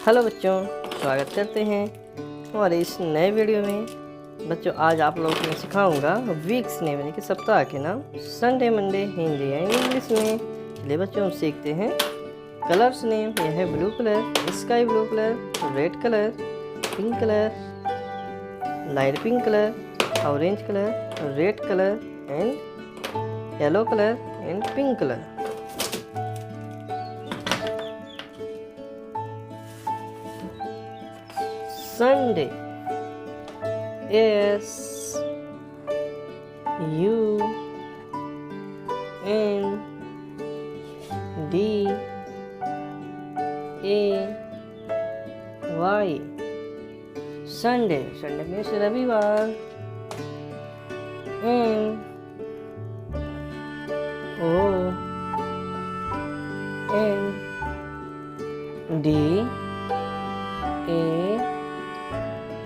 Hello बच्चों, स्वागत करते हैं हमारे इस नए वीडियो में। बच्चों आज आप लोगों को मैं सिखाऊंगा वीक्स नेम यानी कि सप्ताह के नाम Sunday, Monday Hindi and English में। चलिए बच्चों हम सीखते हैं। कलर्स नेम यह है blue colour, sky blue colour, red colour, pink colour, light pink colour, orange colour, red colour and yellow colour and pink colour. Sunday, S U N D A Y Sunday means रविवार। M O N D A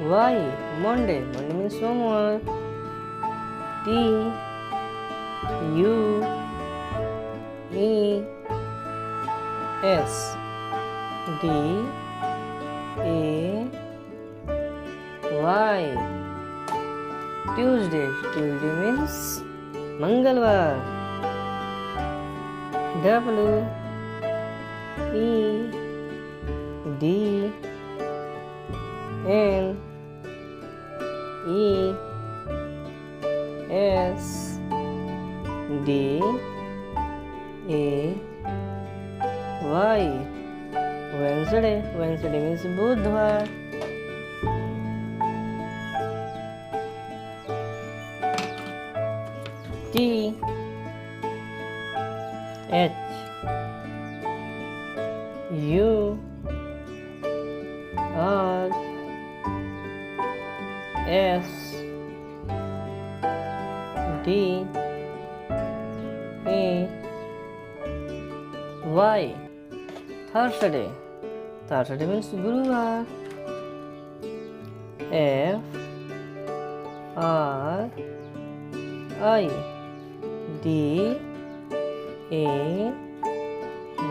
Y Monday means सोमवार। T U E S D A Y Tuesday means मंगलवार। W E D N E S D A Y Wednesday means बुधवार। T H U R S D A Y Thursday means गुरुवार। F R I D A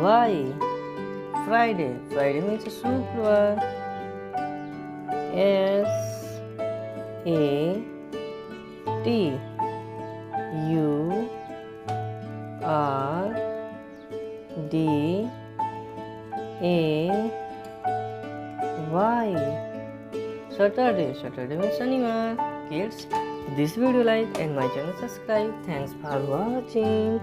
Y Friday means शुक्रवार। S A T U R D A Y Saturday means शनिवार। Kids, this video like and my channel subscribe. Thanks for watching.